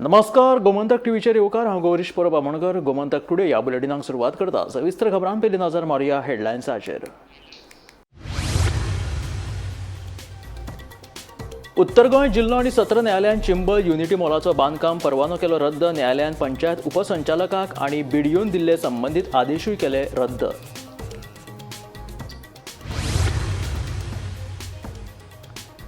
नमस्कार, गोमंतक टीव्हीचेर येवकार. हांव गौरीश परब आमोणकर. गोमंतक टुडे ह्या बुलेटिनाक सुरवात करता. सविस्तर खबरां पयलीं नजर मारुया हेडलायन्साचेर. उत्तर गोंय जिल्लो आनी सत्र न्यायालयान चिंबल युनिटी मॉलाचो बांदकाम परवानो केलो रद्द. न्यायालयान पंचायत उपसंचालकाक आनी बीडीओन दिल्ले संबंदीत आदेशूय केले रद्द.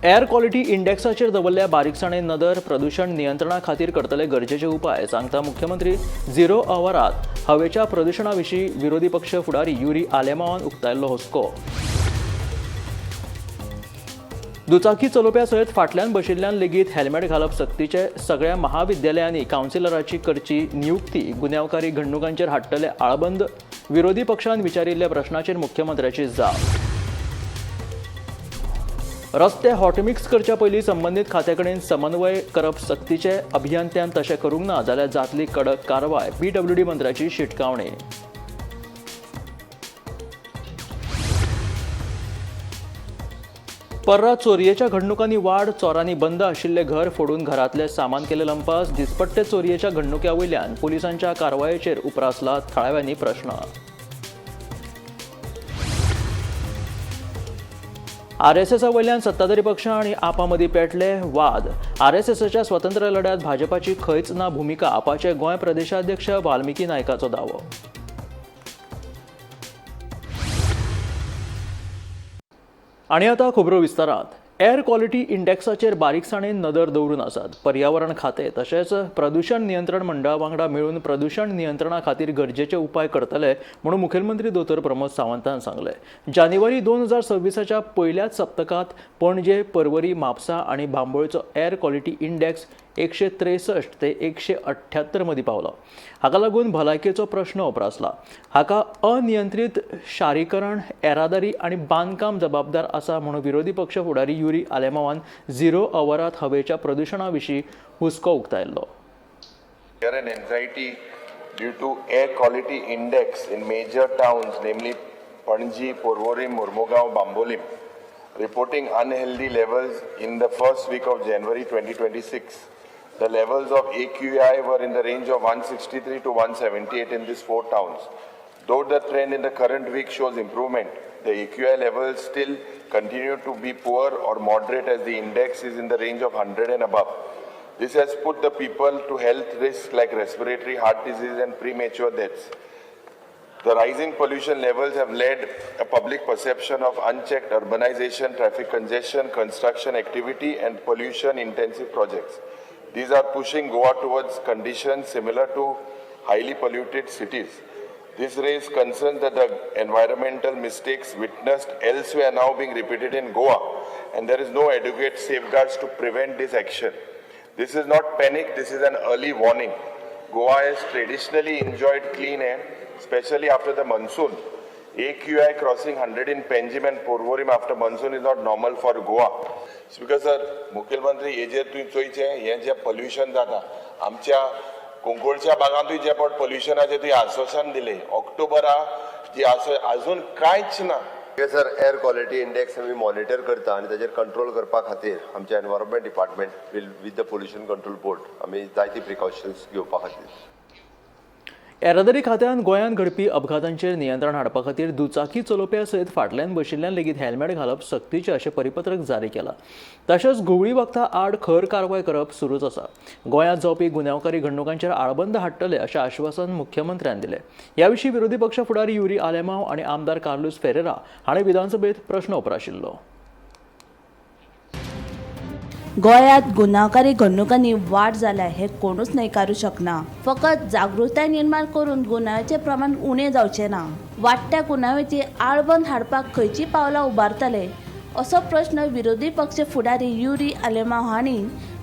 एअर क्वॉलिटी इंडेक्साचेर दवरल्या बारीकसाणेन नदर. प्रदूषण नियंत्रणा खातीर करतले गरजेचे उपाय, सांगता मुख्यमंत्री. 0 आवारात हवेच्या प्रदूषणा विशीं विरोधी पक्ष फुडारी युरी आलेमावान उक्तायल्लो हुस्को. दुचाकी चलोवप्या सयत फाटल्यान बशिल्ल्यान लेगीत हेल्मेट घालप सक्तीचे. सगळ्या महाविद्यालयांनी कावन्सिलराची करची नियुक्ती. गुन्यांवकारी घडणुकांचेर हाडटले आळबंद. विरोधी पक्षान विचारिल्ल्या प्रश्नाचेर मुख्यमंत्र्याची जाप. रस्ते हॉटमिक्स करच्या पयलीं संबंदीत खात्याकडेन समन्वय करप सक्तीचे. अभियंत्यान तशें करूंक ना जाल्यार जातली कडक कारवाय. पीडब्ल्यूडी मंत्र्याची शिटकावणी. पर्रा चोरयेच्या घडणुकांनी वाड. चोरांनी बंद आशिल्ले घर फोडून घरातले सामान केले लंपास. दिसपट्टे चोरयेच्या घडणुक्या वयल्यान पुलिसांच्या कारवायेचेर उप्रासला थळाव्यांनी प्रश्न. आरएसएसा वयल्यान सत्ताधारी पक्ष आनी आपा मदीं पेटले वाद. आरएसएसाच्या स्वतंत्र लढ्यात भाजपाची खंयच ना भुमिका. आपाचे गोंय प्रदेशाध्यक्ष वाल्मिकी नायकाचो दावो. आनी आतां खबरो विस्तारात. एअर क्वॉलिटी इंडेक्साचेर बारीकसाणेन नदर दवरून आसात. पर्यावरण खाते तशेंच प्रदूषण नियंत्रण मंडळा वांगडा मेळून प्रदूषण नियंत्रणा खातीर गरजेचे उपाय करतले म्हणून मुखेलमंत्री दोतोर प्रमोद सावंतान सांगले. जानेवारी 2026च्या पयल्याच सप्तकात पणजे, पर्वरी, म्हापसा आनी बांबोळेचो एअर क्वॉलिटी इंडेक्स 163 ते 178 मदीं पावलो. हाका लागून भलायकेचो प्रश्न उप्रासला. हाका अनियंत्रीत शारीकरण, येरादारी आनी बांदकाम जबाबदार आसा म्हणून विरोधी पक्ष फुडारी युरी आलेमावान 0 आवारात हवेच्या प्रदूषणा विशीं हुस्को उक्तायल्लो. Fear and anxiety due to air quality index in major towns, namely Panji, Porvorim, Mormugaon, Bambolim, reporting unhealthy levels in the first week of January 2026. The levels of AQI were in the range of 163 to 178 in these 4 towns. Though the trend in the current week shows improvement, the AQI levels still continue to be poor or moderate as the index is in the range of 100 and above. This has put the people to health risks like respiratory, heart disease and premature deaths. The rising pollution levels have led a public perception of unchecked urbanization, traffic congestion, construction activity and pollution intensive projects. These are pushing Goa towards conditions similar to highly polluted cities. This raised concerns that the environmental mistakes witnessed elsewhere are now being repeated in Goa and there is no adequate safeguards to prevent this action. This is not panic, this is an early warning. Goa has traditionally enjoyed clean air, especially after the monsoon. AQI crossing 100 in Panjim and Porvorim after monsoon is not normal for Goa. Speaker sir, मुखेलमंत्री हेजेर तुवें चोयचें हें जें pollution जाता आमच्या कोंकणच्या भागांतूय जे पट पोल्युशनाचें तुवें आश्वासन दिलें ऑक्टोबरा जी अजून कांयच ना. सर एअर क्वॉलिटी इंडेक्स आमी मॉनिटर करता आनी ताचेर कंट्रोल करपा खातीर आमच्या environment department with the pollution control board आमी जायती प्रिकॉशन्स घेवपा खातीर. येरादारी खात्यान गोंयांत घडपी अपघातांचेर नियंत्रण हाडपा खातीर दुचाकी चलोवप्या सयत फाटल्यान बशिल्ल्यान लेगीत हेल्मेट घालप सक्तीचें अशें परिपत्रक जारी केलां. तशेंच घुवळी वखदां आड खर कारवाय करप सुरूच आसा. गोंयांत जावपी गुन्यांवकारी घडणुकांचेर आळबंद हाडटले अशें आश्वासन मुख्यमंत्र्यान दिलें. ह्या विशीं विरोधी पक्ष फुडारी युरी आलेमाव आनी आमदार कार्लोस फेरेरा हाणें विधानसभेत प्रस्न उपराशिल्लो. गोंयांत गुन्यांवकारी घडणुकांनी वाड जाल्या हें कोणूच न्हयकारूं शकना. फकत जागृताय निर्माण करून गुन्यांवाचें प्रमाण उणें जावचें ना. वाडट्या गुन्यांवाची आळबंद हाडपाक खंयचीं पावलां उबारतले असो प्रस्न विरोधी पक्ष फुडारी युरी आलेमाव हांणी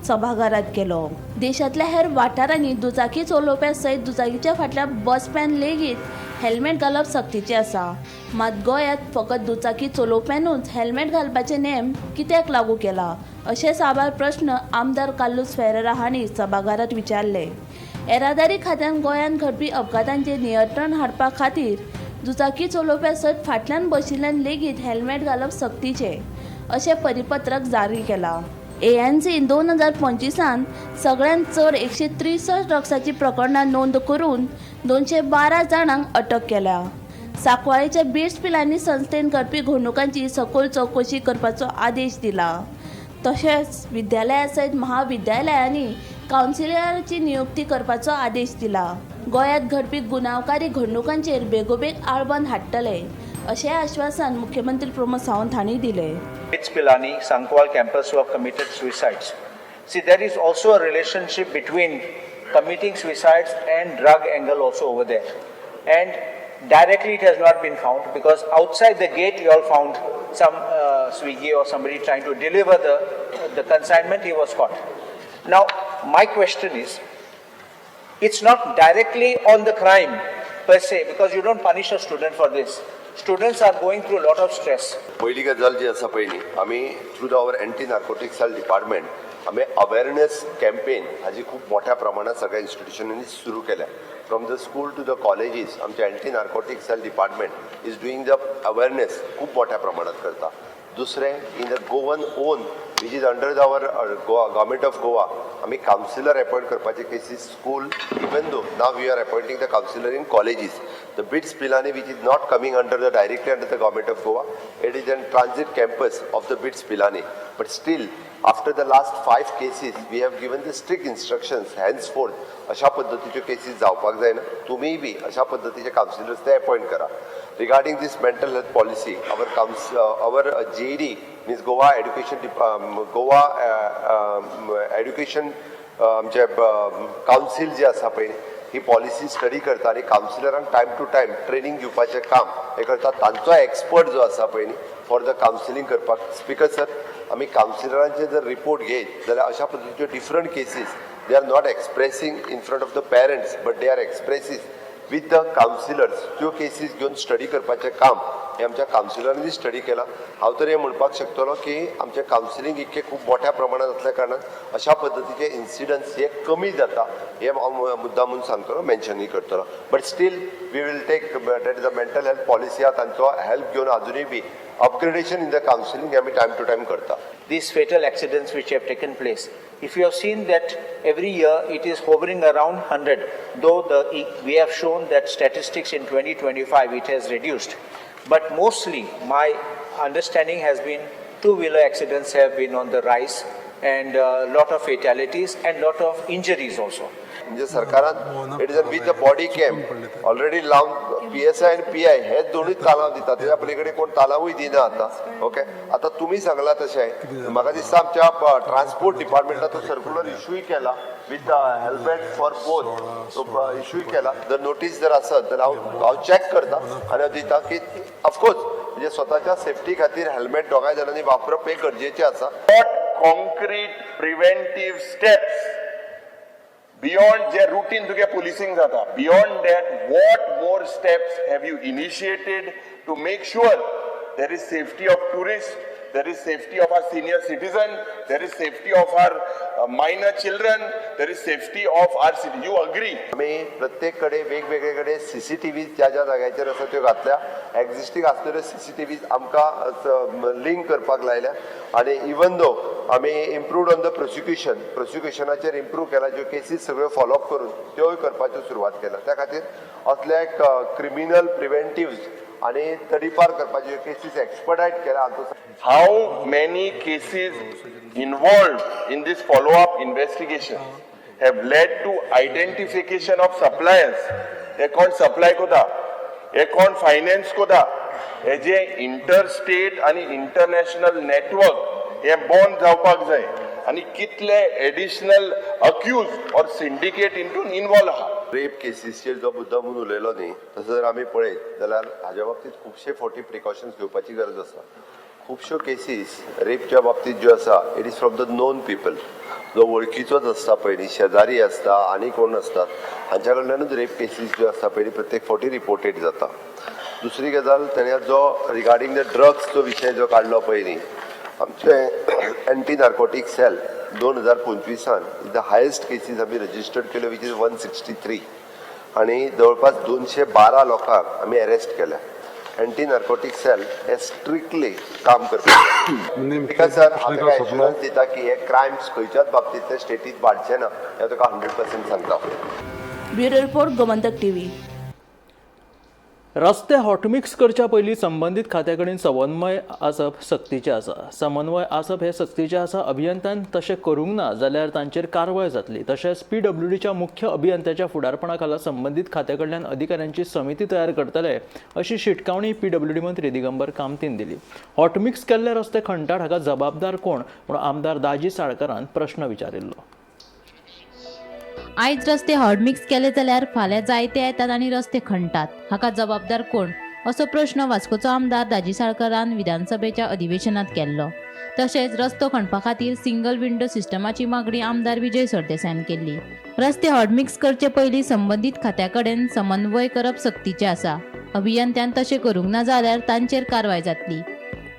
सभाघरांत केलो. देशांतल्या हेर वाठारांनी दुचाकी चलोवप्या सयत दुचाकीच्या फाटल्यान बसप्यान लेगीत हेल्मेट घालप सक्तीचें आसा. मात गोंयांत फकत दुचाकी चलोवप्यांनूच हेल्मेट घालपाचे नेम कित्याक लागू केला अशे साबार प्रस्न आमदार कार्लोस फेरेरा हांणी सभाघरांत विचारले. येरादारी खात्यान गोंयांत घडपी अपघातांचेर नियंत्रण हाडपा खातीर दुचाकी चलोवप्या सयत फाटल्यान बशिल्ल्यान लेगीत हेल्मेट घालप सक्तीचें अशें परिपत्रक जारी केलां. ANC 2025 सगळ्यांत चड 163 ड्रग्साची प्रकरणां नोंद करून 212 जाणांक अटक केल्या. सांकवाळेच्या बिट्स पिलांनी संस्थेन घडपी घडणुकांची सखोल चवकशी करपाचो आदेश दिला. तशेंच विद्यालया सयत महाविद्यालयांनी कावन्सिलरांची नियुक्ती करपाचो आदेश दिला. गोंयांत घडपी गुन्यांवकारी घडणुकांचेर बेगोबेग आळबंद हाडटले अशें आश्वासन मुख्यमंत्री प्रमोद सावंत हांणी दिलें. Bits Pilani, Sankwal campus who have committed suicides. See, there is also a relationship between committing suicides and drug angle also over there. And directly it has not been found because outside the gate you all found some Swiggy or somebody trying to deliver the consignment. He was caught. Now, my question is, it's not directly on the crime per se because you don't punish a student for this. Students are going through a lot of stress. पहिली गजाल जी आसा पळय न्ही, आमी through our anti narcotic cell department आमी awareness campaign हाजी खूब मोठ्या प्रमाणात सगळ्या इन्स्टिट्यूशनांनी सुरू केल्या. From the school to the colleges आमचे anti narcotic cell department is doing the awareness खूब मोठ्या प्रमाणात करता. दुसरें in the Goan own which is under our government of Goa आमी कावन्सिलर अपॉइंट करपाचे cases school even though now we are appointing the counsellor in colleges. The BITS Pilani, which is not coming directly under the government of Goa, it is a transit campus of the BITS Pilani. But still, after the last 5 cases, we have given the strict instructions, henceforth, अशा पद्धतीचे cases जावपाक जायना. तुम्ही बी अशा पद्धतीचे counsellors ते appoint करा. Regarding this mental health policy, our GED means Goa Education आमचे काउन्सिल जे आसा पळय ही पॉलिसी स्टडी करता आणि काउन्सिलरांक टायम टू टायम ट्रेनिंग दिवपाचें काम हे करता. तांचो एक्सपर्ट जो आसा पळय न्ही फॉर द काउन्सिलींग करपाक. स्पीकर सर, आमी काउन्सिलरांचे जर रिपोर्ट घेत जाल्यार अशा पद्धतीच्यो different cases they are not expressing in front of the parents but they are expresses with the counsellors. त्यो केसीस घेवन स्टडी करपाचें काम हे आमच्या काउन्सिलरांनी स्टडी केला. हांव तर हे म्हणपाक शकतलो की आमचें काउन्सिलींग इतकें खूब मोठ्या प्रमाणात आसल्या कारणान अशा पद्धतीचे इन्सिडंट्स हे कमी जाता हे हांव मुद्दामून सांगतलो, मेन्शनूय करतलो. But still we will take that is the mental health policy आहा तांचो हेल्प घेवन अजुनूय be upgradation in the counselling आमी टायम टू टायम करता. These fatal accidents which have taken place, if you have seen that every year it is hovering around 100, though we have shown that statistics in 2025 it has reduced. But mostly my understanding has been two-wheeler accidents have been on the rise and a lot of fatalities and lot of injuries also. म्हणजे सरकारान it is with the body camp already लावन PSI आणि PI हे दोनूय तालाव दितात. तेच्या पलीकडे कोण तालावूय दिना आता. ओके, आता तुम्ही सांगला तशें म्हाका दिसता आमच्या ट्रान्सपोर्ट डिपार्टमेंटान तो सर्क्युलर इश्यूय केला विथ हेल्मेट फॉर बोथ. तो इश्यूय केला. जर नोटीस जर आसत जाल्यार हांव चॅक करता आनी हांव दिता की ऑफकोर्स म्हणजे स्वताच्या सेफ्टी खातीर हेल्मेट दोगांय जाणांनी वापरप हे गरजेचें आसा. Concrete preventive steps beyond the routine तुगे policing जाता. Beyond that, what more steps have you initiated to make sure there is safety of tourists, there is safety of our senior citizen, there is safety of our minor children, there is safety of our city. You agree? आमी प्रत्येक कडे वेगवेगळे कडे CCTV ज्या ज्या जाग्याचेर आसा त्यो घातल्या. एक्झिस्टींग आसलेल्यो CCTV आमकां लिंक करपाक लायल्या आनी इवन दो आमी इम्प्रूव्ड ऑन द प्रोसिक्युशनाचेर इम्प्रूव्ह केला. ज्यो केसीस सगळ्यो फॉलोअप करून त्योय करपाच्यो सुरवात केल्या. त्या खातीर असले क्रिमिनल प्रिव्हेंटिव्ह आणि तडीपार करपाचे केसीस एक्सपर्टायट केला. How many cases involved in this follow-up investigation have led to identification of suppliers? हे कोण सप्लाय कोता, हे कोण फायनान्स कोता, हे जे इंटरस्टेट आणि इंटरनॅशनल नेटवर्क हे बॉन्ड जावपाक जाय आणि कितले एडिशनल अक्यूज और सिंडिकेट इंटून इन्वॉल्व आहा. रेप केसीसचेर जो मुद्दा म्हणून उलयलो न्ही तसो जर आमी पळयत जाल्यार हाज्या बाबतींत खुबशे फावटी प्रिकॉशन्स घेवपाची गरज आसा. खुबश्यो केसीस रेपच्या बाबतींत ज्यो आसा it is from the non people. जो वळखीचोच आसता पळय न्ही, शेजारी आसता आनी कोण आसतात हांच्या कडल्यानूच रेप केसीस ज्यो आसता पळय प्रत्येक फावटी रिपोर्टेड जाता. दुसरी गजाल ताणें जो रिगार्डींग द ड्रग्सचो विशय जो काडलो पळय न्ही, आमचे anti narcotic cell 2025 the highest cases आमी रजिस्टर्ड केल्यो वीच इज 163 आणि जवळपास 212 लोकांक आमी अरेस्ट केल्या. एंटी नार्कोटीक सेल हे स्ट्रिक्टली काम करता बिकॉज सर हांव तुका एश्युरन्स दिता की हे क्रायम्स खंयच्याच बाबतींत ते स्टेटींत वाडचे ना हें तुका 100% सांगता. Bureau report Gomantak TV. रस्ते हॉटमिक्स करच्या पयलीं संबंधीत खात्या कडेन समन्वय आसप सक्तीचें आसा. समन्वय आसप हें सक्तीचें आसा. अभियंत्यान तशें करूंक ना जाल्यार तांचेर कारवाय जातली. तशेंच PWDच्या मुख्य अभियंत्याच्या फुडारपणा खाला संबंधीत खात्या कडल्यान अधिकाऱ्यांची समिती तयार करतले अशी शिटकावणी PWD मंत्री दिगंबर कामतीन दिली. हॉटमिक्स केल्ले रस्ते खणटात हाका जबाबदार कोण म्हूण आमदार दाजी साळकारान प्रश्न विचारिल्लो. आयज रस्ते हॉटमिक्स केले जाल्यार फाल्यां जायते येतात आनी रस्ते खणटात. हाका जबाबदार कोण असो प्रश्न वास्कोचो आमदार दाजी साळकारान विधानसभेच्या अधिवेशनात केल्लो. तशेंच रस्तो खणपा खातीर सिंगल विंडो सिस्टमाची मागणी आमदार विजय सरदेसायान केल्ली. रस्ते हॉटमिक्स करचे पयलीं संबंधीत खात्या कडेन समन्वय करप सक्तीचें आसा. अभियंत्यान तशें करूंक ना जाल्यार तांचेर कारवाय जातली.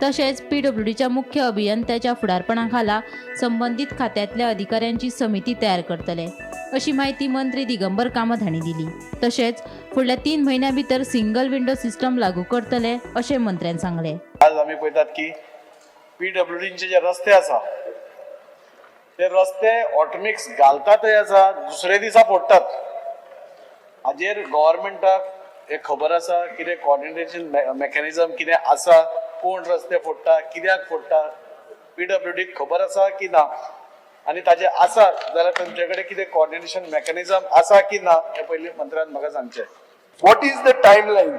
तशेंच PWDच्या मुख्य अभियंत्याच्या फुडारपणा खाला संबंधीत खात्यांतल्या अधिकाऱ्यांची समिती तयार करतले अशी माहिती मंत्री दिगंबर कामत हांणी दिली. तशेंच फुडल्या 3 म्हयन्यां भितर सिंगल विंडो सिस्टम लागू करतले अशें मंत्र्यान सांगलें. आज आमी पळयतात की PWDचे जे रस्ते आसा ते रस्ते ऑटोमिक्स घालतातय आसा, दुसरे दिसा फोडटात. हाजेर गव्हर्मेंटाक एक खबर आसा कितें कोऑर्डिनेशन मेकॅनिझम कितें आसा, कोण रस्ते फोडटा, कित्याक फोडटा, PWD खबर आसा की ना, आनी ताजे आसा जाल्यार तांचे कडेन कितें कोऑर्डिनेशन मेकॅनिझम आसा की ना हे पयलीं मंत्र्यान म्हाका सांगचें. What is the timeline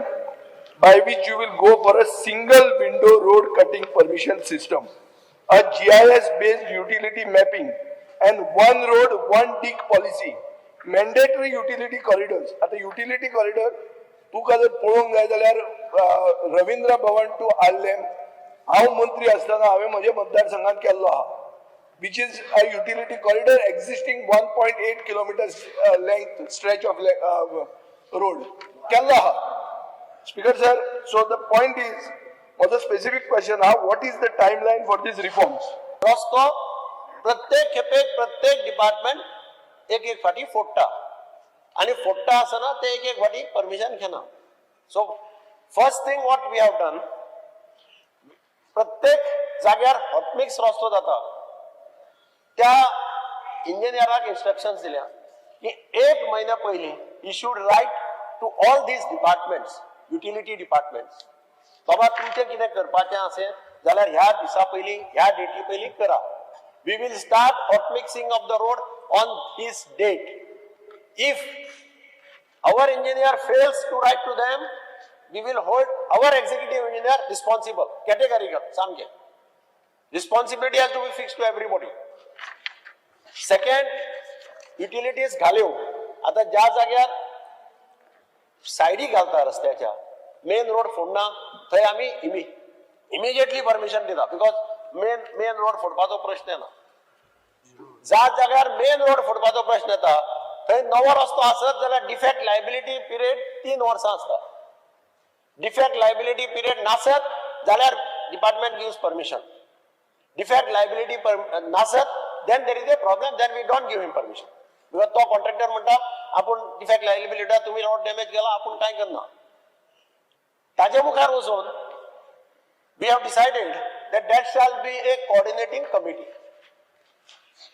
by which you will go for a single window road cutting permission system, a GIS based utility mapping and one road one dig policy, mandatory utility corridors. आता utility corridor तुका जर पळोवंक जाय जाल्यार रवींद्र भवन to आल्लेम हांव मंत्री आसतना हांवें म्हज्या मतदारसंघात केल्लो आहा, which is a utility corridor existing 1.8 kilometers length stretch of road. Kella. Speaker sir, so the point is, was a specific question, what is the timeline for these reforms? रस्तो प्रत्येक खेपेक प्रत्येक डिपार्टमेंट एक एक फाटी फोडटा आणि फोडटा आसतना ते एक एक फाटी परमिशन घेना. So first thing what we have done, प्रत्येक जाग्यार हॉटमिक्स रस्तो जाता त्या इंजिनियराक इन्स्ट्रक्शन्स दिल्या की 1 महिन्या पयलीं he should write to all these departments, utility departments, बाबा तुमचें कितें करपाचें असें जाल्यार ह्या दिसा पयलीं ह्या डेटी पयलीं करा. We will start hot mixing of the road on this date. If our engineer fails to write to them, we will hold our executive engineer responsible. Categorical, samke. Responsibility has to be fixed to everybody. Second, utilities घाल्यो. आता ज्या जाग्यार सायडी घालता रस्त्याच्या, main road फोडना थंय आमी immediately permission दिता, because main road फोडपाचो प्रश्न येना. ज्या जाग्यार मेन रोड फोडपाचो प्रश्न येता थंय नवो रस्तो आसत जाल्यार डिफेक्ट लायबिलिटी पिरियड 3 वर्सां आसता. डिफेक्ट लायबिलिटी पिरियड नासत जाल्यार department gives permission. Defect liability नासत then there is a problem, then we don't give him permission. Because तो कॉन्ट्रॅक्टर म्हणटा आपण डिफेक्ट लायबिलिटी तुम्ही रोड डॅमेज केला आपण काय करना. ताजे मुखार वचून we have decided that that shall be a coordinating committee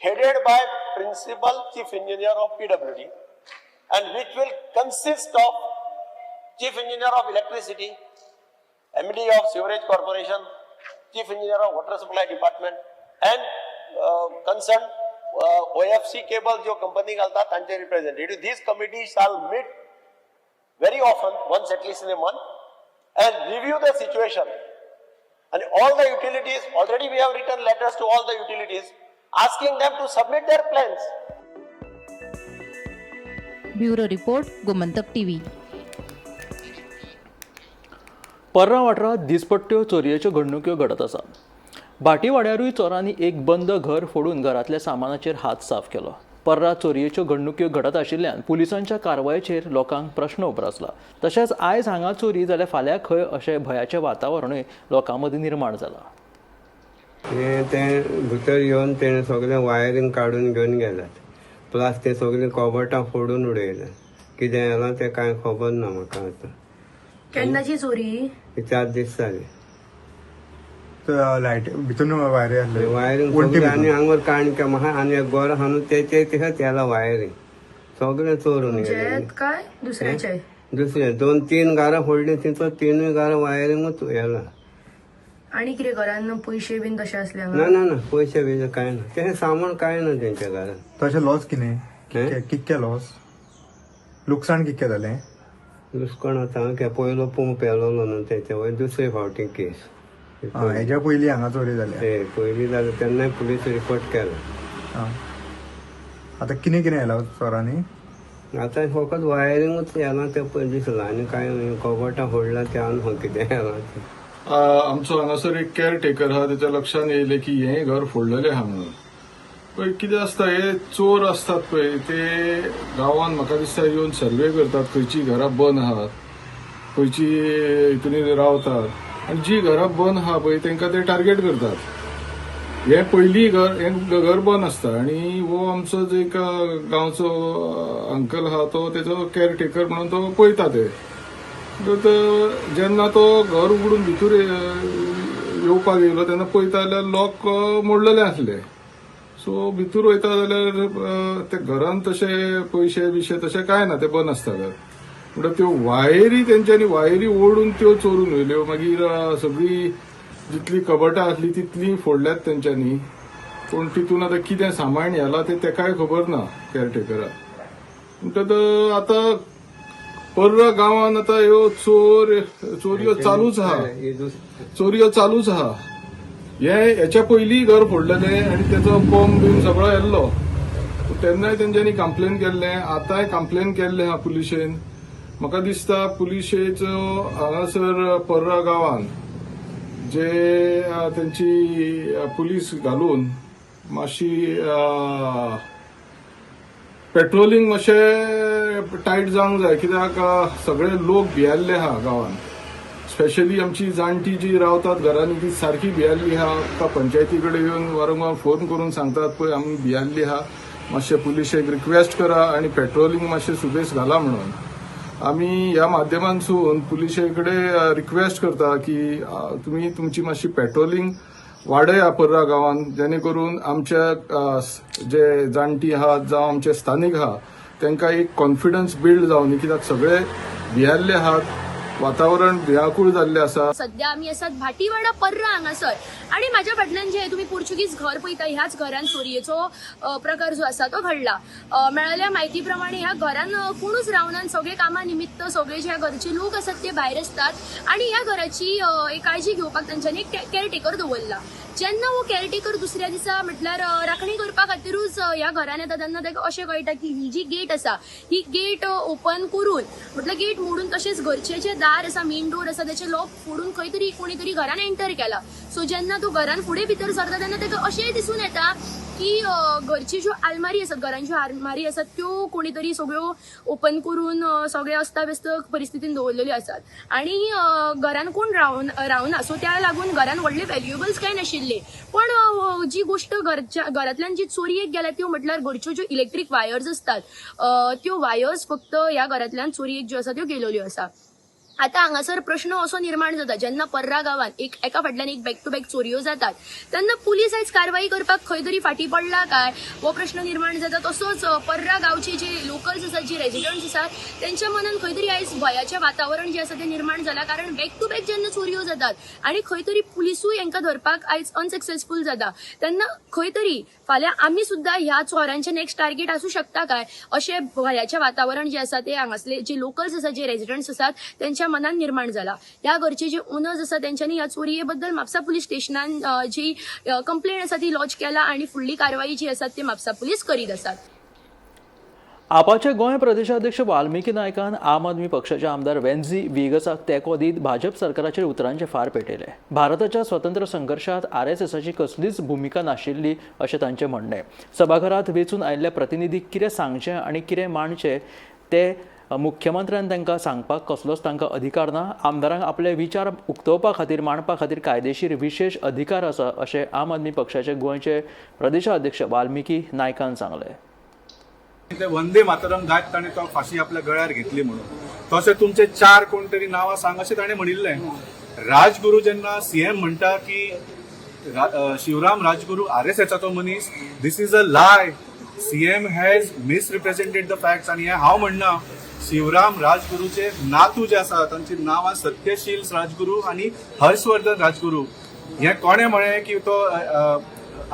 headed by principal chief engineer of PWD and which will consist of chief engineer of electricity, MD of sewerage corporation, chief engineer of water supply department and concerned OFC cable जो company घालता तांचे representative. These committees shall meet very often, once at least in a month, and review the situation. And all the utilities, already we have written letters to all the utilities asking them to submit their plans. Bureau report Gomantak TV. पर्रा वाठारांत दिसपट्ट्यो चोरयेच्यो घडणुक्यो घडत आसात. भाटीवाड्यारूय चोरांनी एक बंद घर फोडून घरातल्या सामानाचेर हात साफ केलो. पर्रा चोरयेच्यो घडणुक्यो घडत आशिल्ल्यान पुलिसांच्या कारवायेचेर लोकांक प्रश्न उप्रासला. तशेंच आयज हांगा चोरी जाल्यार फाल्यां खंय अशें भयाचें वातावरणूय लोकां मदीं निर्माण जालां. ते भितर येवन तेणें सगळें वायरींग काडून घेवन गेल्यात, प्लस ते सगळीं कबटां फोडून उडयल्यात. कितें जालां तें कांय खबर ना म्हाका आतां. केन्नाची चोरी? 4 दीस जाले. लायट भितून वायरी आहले. वायरींग सगळें आनी हांगावर काणक्या म्हाका आनी एक गोर आहा न्हू तेच याला वायरींग सगळें चोरून गेले. काय दुसऱ्याचे? दुसरे 2-3 घरां फोडली तितून 3 घरां वायरींगूच याला. आणि कितें घरान पयशे बीन तशें असले हांगा? ना पयशे बियशे कांय ना तें सामान कांय ना तेंच्या घरान. तशें लॉस कितके लॉस लुकसाण कितके जालें? लुस्कण आतां पयलो पंप पेलोलो न्हू तेच्या वयर दुसरे फावटी केस. हेज्या पयलीं हांगा चोरी जाल्या. ते पयलीं जालें तेन्नाय पुलीस रिपोर्ट केला. आतां कितें येयला चोरांनी? आतां फकत वायरींगूच येला ते पळय दिसला आनी कांय कबटां फोडला ते आनी कितें येला ते. आमचो हांगासर एक केअर टेकर आहा त्याच्या लक्षान येयलें की हें घर फोडलेलें आहा म्हणून. पळय कितें आसता हे चोर असतात पळय ते गांवांत म्हाका दिसता येवन सर्वे करतात खंयची घरां बंद आहात खंयची हितून रावतात आनी जी घरां बंद आहा पळय तांकां ते टार्गेट करतात. हे पयलीं घर बंद आसता आनी हो आमचो जो एक गांवचो अंकल आहा तो तेजो केअर टेकर म्हणून तो पळयता ते. जेन्ना तो घर उगडून भितर येवपाक येयलो तेन्ना पळयता जाल्यार लॉक मोडलेले आसले. सो भितर वयता जाल्यार ते घरान तशे पयशे बिशे तशें कांय ना ते बंद आसता घर. म्हणटा त्यो वायरी तेंच्यांनी वायरी ओडून त्यो चोरून व्हेल्यो. मागीर सगळी जितली कबटां आसली तितली फोडल्यात तेंच्यांनी. पूण तितून आतां कितें सामान येला ते तेकाय खबर ना केअरटेकराक. म्हणटच आतां पर्रा गांवांत आतां ह्यो चोरयो चालूच आहा. हेच्या पयलीं घर फोडलेलें आनी तेचो पंप बीन सगळो येल्लो तेन्नाय तेंच्यांनी कंप्लेन केल्लें. आतांय कंप्लेन केल्लें आहा पुलिशेन. म्हाका दिसता पुलिशेचो हांगासर पर्रा गांवांत जे तेंची पुलीस घालून मातशी पेट्रोलिंग मातशें टायट जावंक जाय कित्याक सगळे लोक भियेल्ले आहा गांवांत. स्पेशली आमची जाणटी जी रावतात घरांनी ती सारकी भियेल्ली आहा. पंचायती कडेन येवन वारंवार फोन करून सांगतात पळय आमी भियेल्ली आहा मातशें पुलिशेक रिक्वेस्ट करा आनी पेट्रोलिंग मातशें सुबेज घाला म्हणून. आमी ह्या माध्यमांतसून पुलिशे कडेन रिक्वेस्ट करता की तुमी तुमची मातशी पेट्रोलिंग वाडया पर्रा गांवांत जेणे करून आमच्या जे जाणटी आहात जावं आमचे स्थानीक आहा तांकां एक कॉन्फिडन्स बिल्ड जावन कित्याक सगळे भियेल्ले आहात वातावरण भियाकूळ जाल्लें आसा. सध्या आमी आसात भाटीवाडा पर्रा हांगासर आनी म्हाज्या फाटल्यान जे तुमी पोर्चुगीज घर पळयता ह्याच घरान चोरयेचो प्रकार जो आसा तो घडला. मेळिल्ल्या म्हायती प्रमाणे ह्या घरान कोणूच रावना. सगळे कामा निमित्त सगळे जे घरचे लोक आसात ते भायर आसतात आनी ह्या घराची काळजी घेवपाक तांच्यांनी केअरटेकर दवरला. जेन्ना हो केअरटेकर दुसऱ्या दिसा म्हटल्यार राखणी करपा खातीरूच ह्या घरान येता तेन्ना ताका अशें कळटा की ही जी गेट आसा ही गेट ओपन करून म्हटल्यार गेट मोडून तशेंच घरचे जे दार आसा मेन डोर आसा त्याचे लॉक फोडून खंय तरी कोणी तरी घरान एंटर केला. सो जेन्ना तो घरान फुडें भितर सरता तेन्ना ताका अशेंय दिसून येता की घरची ज्यो आलमारी आसात घरांच्यो आलमारी आसात त्यो कोणी तरी सगळ्यो ओपन करून सगळे अस्ताव्यस्त परिस्थितीन दवरलेल्यो आसात आनी घरान कोण रावना. सो त्या लागून घरान व्हडले व्हॅल्युएबल्स कांय नाशिल्ले. पण जी गोष्ट घरांतल्यान जी चोरयेक गेल्या त्यो म्हटल्यार घरच्यो ज्यो इलेक्ट्रीक वायर्स असतात त्यो वायर्स फक्त ह्या घरांतल्यान चोरयेक ज्यो आसा त्यो गेलेल्यो आसा. आता हांगासर प्रश्न असो निर्माण जाता जेन्ना पर्रा गांवांत एका फाटल्यान एक बॅक टू बॅक चोरयो जातात तेन्ना पुलीस आयज कारवाई करपाक खंय तरी फाटी पडला काय हो प्रश्न निर्माण जाता. तसोच पर्रा गांवचे जे लोकल्स आसात जे रेजिडंट्स आसात तेंच्या मनान खंय तरी आयज भयाचें वातावरण जे आसा तें निर्माण जालां. कारण बॅक टू बॅक जेन्ना चोरयो जातात आनी खंय तरी पुलिसूय हांकां धरपाक आयज अनसक्सेसफूल जाता तेन्ना खंय तरी फाल्यां आमी सुद्दां ह्या चोरांचे नेक्स्ट टार्गेट आसूं शकता काय अशें भयाचें वातावरण जे आसा तें हांगासले जे लोकल्स आसात जे रेजिडंट्स आसात तेंच्या मनान निर्माण जाला. ह्या घरचे जे ओनर्स आसा तेंच्यांनी ह्या चोरये बद्दल म्हापसा पुलीस स्टेशनान जी कंप्लेंट आसा ती लॉन्च केला आनी फुडली कारवाई जी आसा ती म्हापसा पुलीस करीत आसात. आपाचे गोंय प्रदेशाध्यक्ष वाल्मिकी नायकान आम आदमी पक्षाचे आमदार वेन्झी विगसाक तेंको दीत भाजप सरकाराचेर उतरांचे फार पेटयले. भारताच्या स्वतंत्र संघर्शात आरएसएसाची कसलीच भुमिका नाशिल्ली अशें तांचें म्हणणें. सभाघरांत वेचून आयिल्ल्या प्रतिनिधीक कितें सांगचें आनी कितें मांडचें ते मुख्यमंत्र्यान तांकां सांगपाक कसलोच तांकां अधिकार ना. आमदारांक आपले विचार उक्तावपा खातीर मांडपा खातीर कायदेशीर विशेष अधिकार आसा अशें आम आदमी पक्षाचे गोंयचे प्रदेशाध्यक्ष वाल्मिकी नायकान सांगलें. ते वंदे मातरम गायत ताणें तो फाशी आपल्या गळ्यार घेतली म्हणून तशें तुमचे 4 कोण तरी नांवां सांग अशें ताणें म्हणिल्लें. राजगुरू जेन्ना सीएम म्हणटा की शिवराम राजगुरू RSSचो मनीस, this is a lie. CM has misrepresented the facts आणि हे हांव म्हणना. शिवराम राजगुरूचे नातू जे आसा तांची नांवां सत्यशील राजगुरू आणि हर्षवर्धन राजगुरू. हे कोणें म्हळें की तो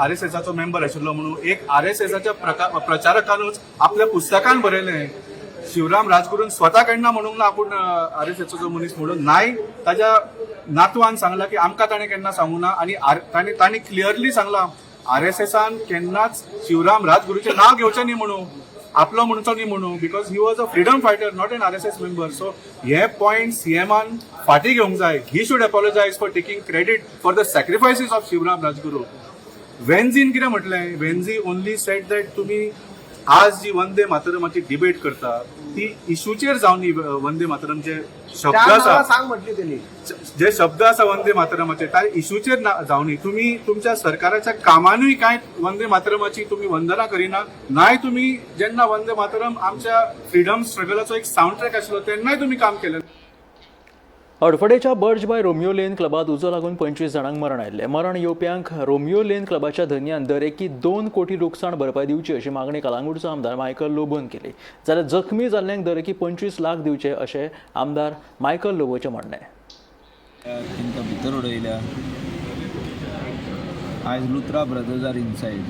RSSचो मेंबर आशिल्लो म्हणून. एक RSSच्या प्रचारकानूच आपल्या पुस्तकान बरयलें शिवराम राजगुरून स्वता केन्ना म्हणूंक ना आपूण RSSचो मनीस म्हणून. नाही, ताच्या नातवान सांगला की आमकां ताणें केन्ना सांगूं ना आणि ताणें क्लियरली सांगला RSSन केन्नाच शिवराम राजगुरूचें नांव घेवचें न्ही म्हणून, आपलो म्हणचो न्ही म्हणून, because he was a freedom fighter, not an RSS member. So हे पॉयंट सीएमान फाटीं घेवंक जाय. He should apologise for taking credit for the sacrifices of Shivram Rajguru. वेन्झीन कितें म्हटलें? वेन्झी ओनली सेड दॅट तुमी आज जी वंदे मातरमाची डिबेट करता ती इशूचेर जावन न्ही. वंदे मातरमचे शब्द आसा सांग म्हटली त्यांनी, जे शब्द आसा वंदे मातरमाचे त्या इशूचेर जावन न्ही. तुमी तुमच्या सरकाराच्या कामानूय कांय वंदे मातरमाची तुमी वंदना करिना. नाय, तुमी जेन्ना वंदे मातरम आमच्या फ्रीडम स्ट्रगलाचो एक साऊंड ट्रॅक आशिल्लो तेन्नाय तुमी काम केलें. अडफडेच्या बर्ज बाय रोमियो लेन क्लबात उजो लागून 25 जाणांक मरण आयिल्लें. मरण येवप्यांक रोमियो लेन क्लबाच्या धन्यान दरेकी 2 कोटी लुकसाण भरपाय दिवची अशी मागणी कलांगूटचो आमदार मायकल लोबोन केली. जाल्यार जखमी जाल्ल्यांक दरेकी 25 लाख दिवचे अशें आमदार मायकल लोबोचें म्हणणें. तांकां भितर उडयल्या. आयज Luthra brothers are inside.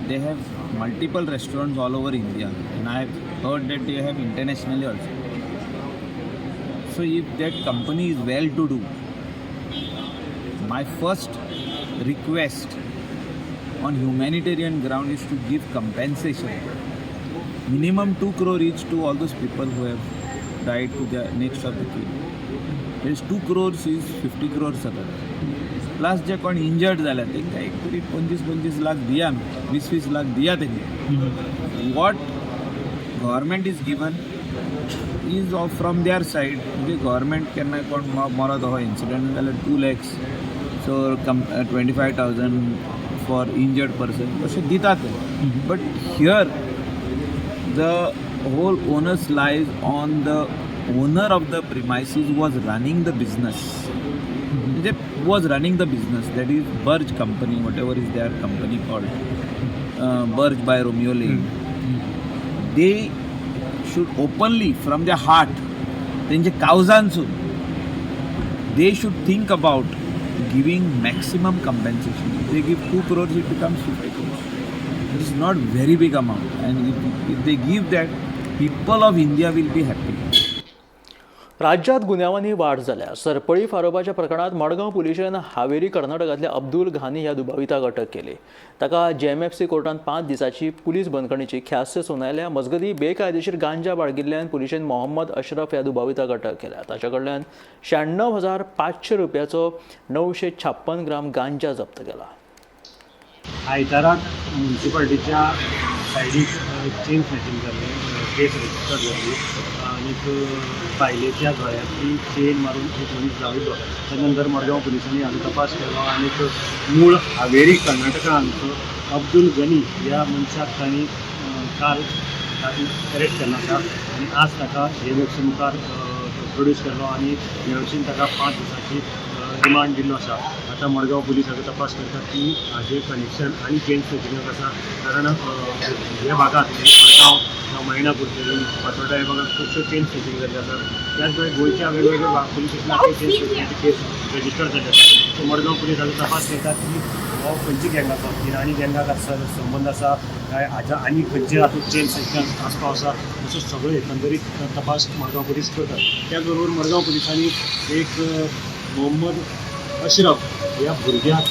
They have multiple restaurants all over India and I have heard that they have internationally also. So if that company is well to do, my first request on humanitarian ground is to give compensation, minimum 2 crore each to all those people who have died to the next of the kin. There is 2 crores is 50 crores जाता. Plus जे कोण injured जाल्या तांकां एक तरी 25 लाख दिया, 20 लाख दिया तांकां. What government is given is from their side. म्हणजे गव्हर्मेंट केन्ना कोण मरत हो इन्सिडंट जाल्यार 2 lakhs, so 25,000 for injured person अशें दितात. But here the whole owners lies on the owner of the premises was running the business. म्हणजे was running the business, that is Barge company, whatever is their company called Barge by Romeo Lane. They should openly from their heart, त्यांचे कावजांसून they should think about giving maximum compensation. If they give 2 crores, it becomes 50 crores. It is not very big amount, and if they give that, people of India will be happy. राज्यात गुन्ह्यांनी वाढ जाल्या. सरपळी फारोवपाच्या प्रकरणात मडगांव पुलिशेन हावेरी कर्नाटकांतल्या अब्दुल घानी ह्या दुबाविताक अटक केली. ताका JMFC कोर्टान 5 दिसांची पुलीस बंदखणीची ख्यास्त सुनायल्या. मजगती बेकायदेशीर गांजा बाळगिल्ल्यान पुलिशेन मोहम्मद अशरफ ह्या दुबाविताक अटक केल्या. ताचे कडल्यान 96,500 रुपयाचो 956 ग्राम गांजा जप्त केला. आयताराक म्युन्सिपाल्टीच्या सायडीक चेन स्नॅचिंग जाल्लें, केस रजिस्टर जाल्ली आनीक बायलेच्या गळ्यांतली चेन मारून एक मनीस जाविल्लो. त्या नंतर मडगांव पुलिसांनी हाजो तपास केलो आनीक मूळ हावेरी कर्नाटकांतलो अब्दुल गनी ह्या मनशाक तांणी काल अरेस्ट केल्लो आसा आनी आज ताका JMFC मुखार प्रोड्यूस केलो आनी JMFCन ताका 5 दिसांची रिमांड दिल्लो आसा. आतां मडगांव पुलीस हाजो तपास करतात की हाजें कनेक्शन आनी चेन स्नॅचिंगाक आसा, कारण ह्या भागात मडगांव मयणापूर फातोर्डा ह्या भागात खुबश्यो चेन स्नॅचिंग जाल्ले आसात. त्याच वेळी गोंयच्या वेगवेगळ्या पुलीस स्टेशनार चेन स्नॅचिंगाची केस रजिस्टर जाल्ले आसा. सो मडगांव पुलीस हाजो तपास करतात की हो खंयची गँग आसा, किराणी गँगाक आसा संबंद आसा काय हाज्या आनी खंयचे हातूंत चेन स्नॅचिंगाक आसपाव आसा, असो सगळो एकंदरीत तपास मडगांव पुलीस करतात. त्याच बरोबर मडगांव पुलिसांनी एक मोहम्मद अशरफ ह्या भुरग्याक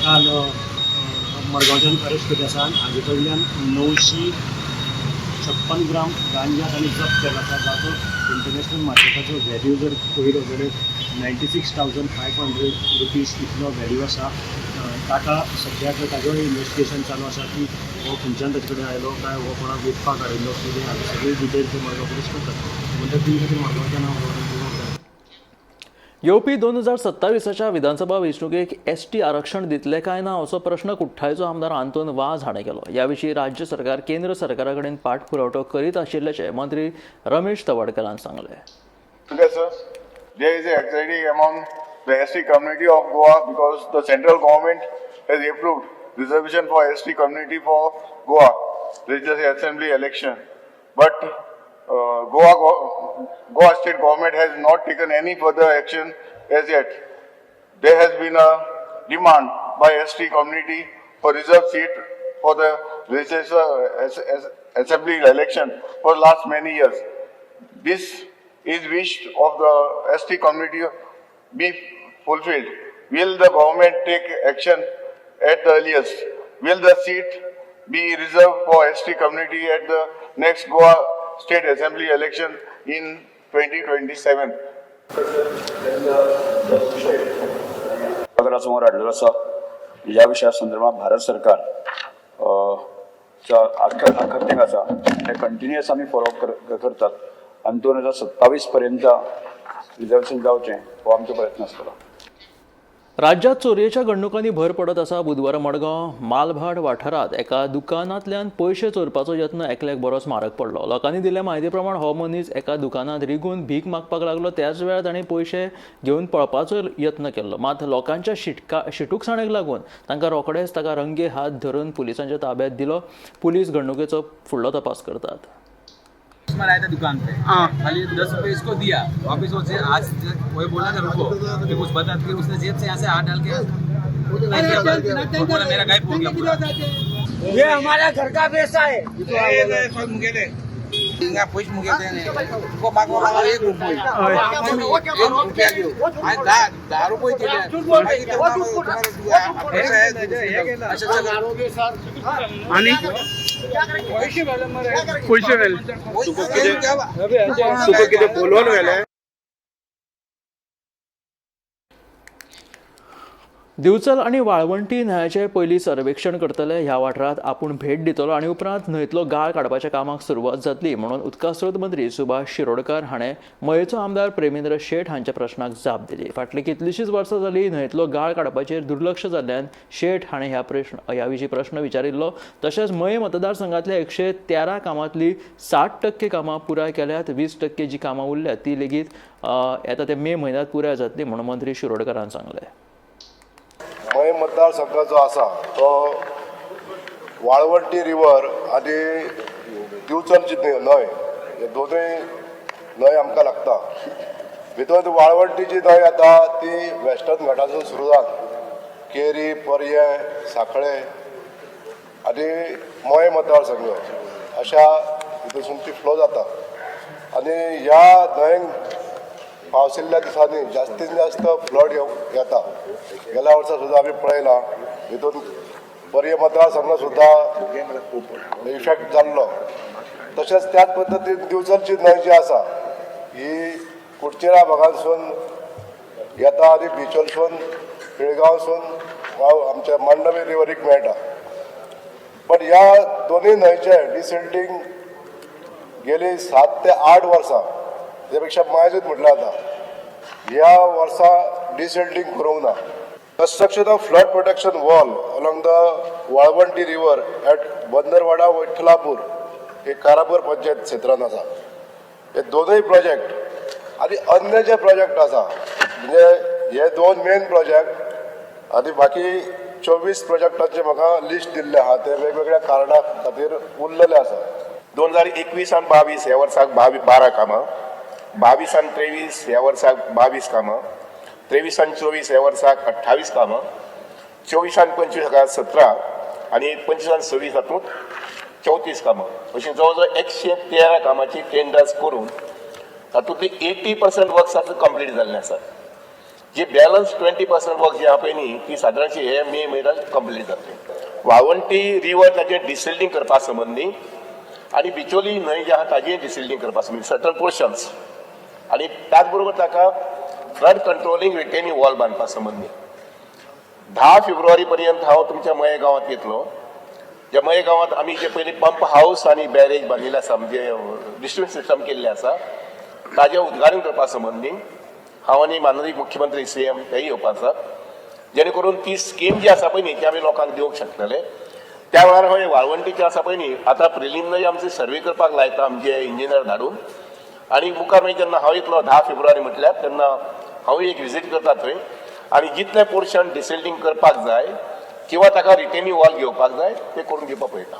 काल मडगांवच्यान अरेस्ट केल्ले आसा आनी हाजे कडल्यान 956 ग्राम गांजा तांणी जप्त केला आसा, जाचो इंटरनॅशनल मार्केटाचो व्हॅल्यू जर पळयलो जाल्यार 96,500 रुपीज इतलो व्हॅल्यू आसा. ताका सद्याक ताजो इन्वेस्टिगेशन चालू आसा की हो खंयच्यान ताचे कडेन आयलो काय हो कोणाक विकपाक हाडिल्लो कितें, हाचे सगळे डिटेल्स मडगांव पुलीस करतात. म्हणटकीर ती खातीर मडगांवच्या नांव येवपी 2027च्या विधानसभा वेंचणुकेक एसटी आरक्षण दितले काय ना असो प्रश्न कुठ्ठाळेचो आमदार आंतोन वाझ हाणें केलो. ह्या विशीं राज्य सरकार केंद्र सरकारा कडेन पाठपुरावो करीत आशिल्ल्याचें मंत्री रमेश तवडकरान सांगलें. Today, sir, there is anxiety among the ST community of Goa because the central government has approved reservation for ST community for Goa Legislative Assembly election. But Goa state government has not taken any further action as yet. There has been a demand by ST community for reserved seat for the Legislative Assembly election for last many years. This is wished of the ST community be fulfilled. Will the government take action at the earliest? Will the seat be reserved for ST community at the next Goa State Assembly election in 2027? समोर हाडलेलो आसा. ह्या विशया संदर्भात भारत सरकार आखत्यांक आसा ते continuous आमी follow करतात आणि 2027 पर्यंत रिझर्वेशन जावचें हो आमचो प्रयत्न आसतलो. राज्यात चोरयेच्या घडणुकांनी भर पडत आसा. बुधवारा मडगांव मालभाट वाठारांत एका दुकानांतल्यान पयशे चोरपाचो यत्न एकल्याक बरोच म्हारग पडलो. लोकांनी दिल्ल्या म्हायती प्रमाण हो मनीस एका दुकानांत रिगून भीक मागपाक लागलो. त्याच वेळार ताणें पयशे घेवन पळपाचो यत्न केल्लो. मात लोकांच्या शिटूकसाणेक लागून तांकां रोखडेच ताका रंगे हात धरून पुलिसांच्या ताब्यांत दिलो. पुलीस घडणुकेचो फुडलो तपास करतात. आया था दुकान पे खाली 10 रुपये इसको दिया, वापस वो से आज वही बोला था रुको कि कुछ बता, फिर उसने जेब से यहाँ से हाथ डाल के बोला मेरा गायब हो गया पूरा. ये हमारा घर का पैसा है. पैसे मुके को मागो 1 रुपया दो 10 रुपये दिले पैसा है. अच्छा चलो आणि पैसे वेल तुका किती बोलवून वेले. दिवचल आणि वाळवंटी न्हंयाचे पयलीं सर्वेक्षण करतले. ह्या वाठारांत आपूण भेट दितलो आणि उपरांत न्हंयतलो गाळ काडपाच्या कामाक सुरवात जातली म्हणून उदका स्रोत मंत्री सुभाष शिरोडकार हाणें मयेचो आमदार प्रेमेंद्र शेट हांच्या प्रश्नाक जाप दिली. फाटली कितलींशींच वर्सां जालीं न्हंयतलो गाळ काडपाचेर दुर्लक्ष जाल्ल्यान शेट हाणें ह्या विशीं प्रश्न विचारिल्लो. तशेंच मये मतदारसंघांतल्या 113 कामांतली 60% कामां पुराय केल्यात. 20% जी कामां उरल्यात ती लेगीत येता ते मे म्हयन्यांत पुराय जातली म्हणून मंत्री शिरोडकारान सांगलें. मय मतदारसंघ जो आसा तो वाळवंटी रिवर आनी दिवचलची न्हंय हे दोनूय न्हंय आमकां लागता. भितर वाळवंटीची न्हंय आतां ती वेस्टर्न घाटासून सुरू जावन केरी, पर्ये, सांखळे आनी मय मतदारसंघ अशा भितरसून ती फ्लो जाता. आनी ह्या न्हंयेक पावसिल्ल्या दिसांनी जास्तीत जास्त फ्लड येता. गेल्या वर्सा सुद्दां आमी पळयलां हितून पर्ये मतदारसंघ सुद्दां इफेक्ट जाल्लो. तशेंच त्याच पद्दतीन दिवचलची न्हंय जी आसा ही कुडचिरा भागांतसून येता आनी बिचोलसून पिळगांवसून आमच्या मांडवी रिवरीक मेळटा. बट ह्या दोनूय न्हंयचे डिसिल्टींग गेली 7 ते 8 वर्सां त्यापेक्षा मायजूच म्हटलें जाता. ह्या वर्सा डिसिल्टींग करूंक ना. Construction of flood protection wall along the वाळवंटी रिवर एट बंदरवाडा विठ्ठलापूर हे कारापूर पंचायत क्षेत्रांत आसा. हे दोनूय प्रोजेक्ट आनी अन्य जे प्रोजेक्ट आसा म्हणजे हे 2 मेन प्रोजेक्ट आनी बाकी 24 प्रोजेक्टांचे म्हाका लिस्ट दिल्ले आहा ते वेगवेगळ्या कारणां खातीर उरलेले आसा. 2021 आनी 22 ह्या वर्साक 12 कामां, 22 आनी 23 ह्या वर्साक 22 कामां, 23 आनी 24 ह्या वर्साक 28 कामां, 24 आनी 25 हाका 17 आनी 25 आनी 26 हातूंत 34 कामां. अशीं जवळ 113 कामाची टेंडर्स करून तातूंतली 80% वर्क्स आतां कंप्लीट जाल्ले आसात. जी बॅलन्स 20% वर्क जी आहा पळय न्ही ती सादारणशी हे मे म्हयन्यात कंप्लीट जातली. वाळवंटी रिवर ताचें डिसिल्टींग करपा संबंदी आनी बिचोली न्हंय जी आहा ताजें डिसिल्टींग करपा संबंदी सर्टन पोर्शन्स आनी त्याच बरोबर ताका फ्लड कंट्रोलिंग रिटेनिंग वॉल बांदपा संबंदी 10 फेब्रुवारी पर्यंत हांव तुमच्या मये गांवांत येतलो. ज्या मये गांवांत आमी जे पयलीं पंप हाऊस आनी बॅरेज बांदिल्ले आसा म्हणजे डिस्ट्रिब्युशन सिस्टम केल्लें आसा ताजें उद्घाटन करपा संबंदी हांव आनी माननीय मुख्यमंत्री CM तेय येवपाक आसात जेणे करून ती स्कीम जी आसा पळय न्ही ती आमी लोकांक दिवंक शकतले. त्या वेळार हांव वाळवंटीचें आसा पळय न्ही आतां प्रिलिमिनरी आमचे सर्वे करपाक लायता आमचे इंजिनियर धाडून आनी मुखार मागीर जेन्ना हांव येतलो 10 फेब्रुवारी म्हटल्यार तेन्ना हांव एक विजीट करता थंय आनी जितले पोर्शन डिसिल्टिंग करपाक जाय किंवा ताका रिटेनिंग वॉल घेवपाक जाय ते करून दिवपाक पळयता.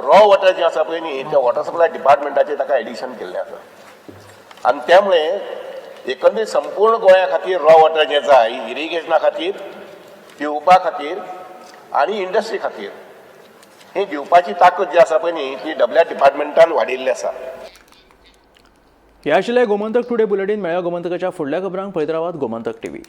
रॉ वॉटर जें आसा पळय न्ही त्या वॉटर सप्लाय डिपार्टमेंटाचेर ताका एडिशन केल्लें आसा आनी त्यामुळे एकंदरीत संपूर्ण गोंया खातीर रॉ वॉटर जें जाय इरिगेशना खातीर पिवपा खातीर आनी इंडस्ट्री खातीर हे दिवपाची ताकद जी आसा पळय न्ही ती डब्ल्यू डिपार्टमेंटान वाडिल्ली आसा. हे आशिल्लें गोमंतक टुडे बुलेटीन. मेळ्या गोमंतकाच्या फुडल्या खबरांक पळयत रावात गोमंतक TV.